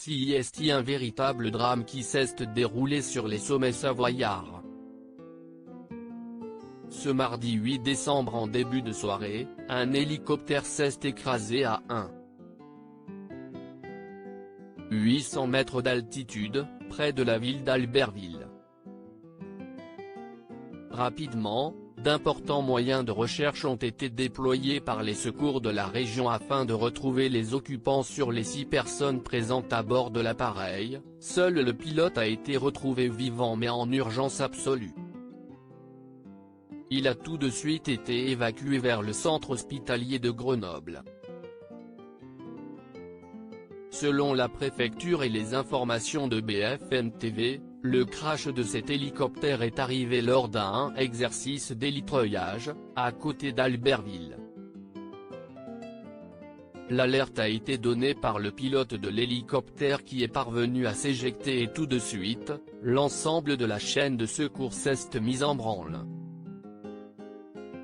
Si est un véritable drame qui s'est déroulé sur les sommets savoyards. Ce mardi 8 décembre en début de soirée, un hélicoptère s'est écrasé à 800 mètres d'altitude, près de la ville d'Albertville. Rapidement, d'importants moyens de recherche ont été déployés par les secours de la région afin de retrouver les occupants. Sur les 6 personnes présentes à bord de l'appareil, seul le pilote a été retrouvé vivant mais en urgence absolue. Il a tout de suite été évacué vers le centre hospitalier de Grenoble. Selon la préfecture et les informations de BFM TV, le crash de cet hélicoptère est arrivé lors d'un exercice d'hélitreuillage, à côté d'Albertville. L'alerte a été donnée par le pilote de l'hélicoptère qui est parvenu à s'éjecter et tout de suite, l'ensemble de la chaîne de secours s'est mise en branle.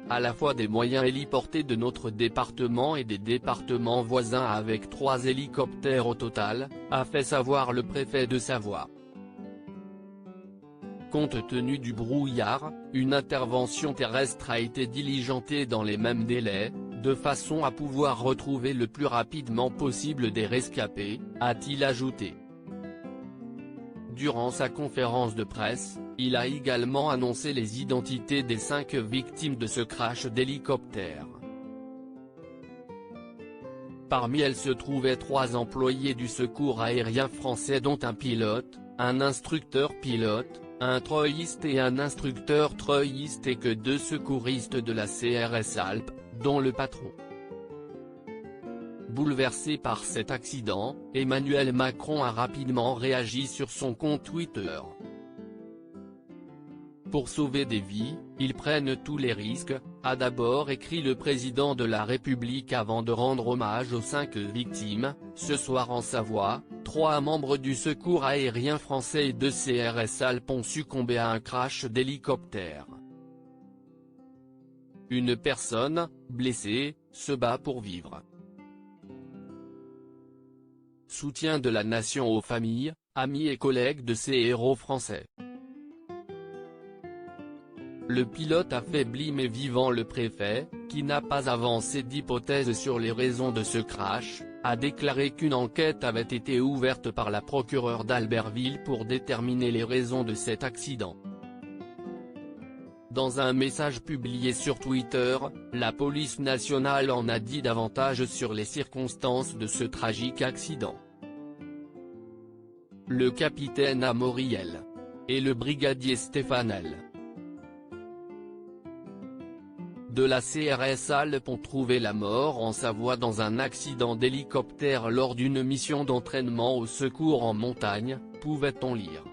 À la fois des moyens héliportés de notre département et des départements voisins avec 3 hélicoptères au total, a fait savoir le préfet de Savoie. Compte tenu du brouillard, une intervention terrestre a été diligentée dans les mêmes délais, de façon à pouvoir retrouver le plus rapidement possible des rescapés, a-t-il ajouté. Durant sa conférence de presse, il a également annoncé les identités des 5 victimes de ce crash d'hélicoptère. Parmi elles se trouvaient 3 employés du secours aérien français dont un pilote, un instructeur pilote, un treuilliste et un instructeur treuilliste et que 2 secouristes de la CRS Alpes, dont le patron. Bouleversé par cet accident, Emmanuel Macron a rapidement réagi sur son compte Twitter. Pour sauver des vies, ils prennent tous les risques, a d'abord écrit le président de la République avant de rendre hommage aux 5 victimes. Ce soir en Savoie, 3 membres du secours aérien français et 2 CRS Alpes ont succombé à un crash d'hélicoptère. Une personne, blessée, se bat pour vivre. Soutien de la nation aux familles, amis et collègues de ces héros français. Le pilote affaibli mais vivant. Le préfet, qui n'a pas avancé d'hypothèse sur les raisons de ce crash, a déclaré qu'une enquête avait été ouverte par la procureure d'Albertville pour déterminer les raisons de cet accident. Dans un message publié sur Twitter, la police nationale en a dit davantage sur les circonstances de ce tragique accident. Le capitaine Amoriel et le brigadier Stéfanel de la CRS Alpes ont trouvé la mort en Savoie dans un accident d'hélicoptère lors d'une mission d'entraînement au secours en montagne, pouvait-on lire.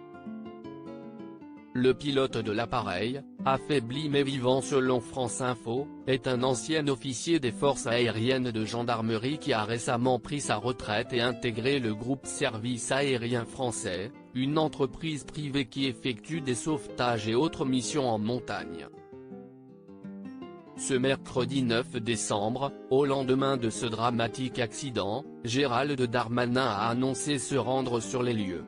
Le pilote de l'appareil, affaibli mais vivant selon France Info, est un ancien officier des forces aériennes de gendarmerie qui a récemment pris sa retraite et intégré le groupe Service Aérien Français, une entreprise privée qui effectue des sauvetages et autres missions en montagne. Ce mercredi 9 décembre, au lendemain de ce dramatique accident, Gérald Darmanin a annoncé se rendre sur les lieux.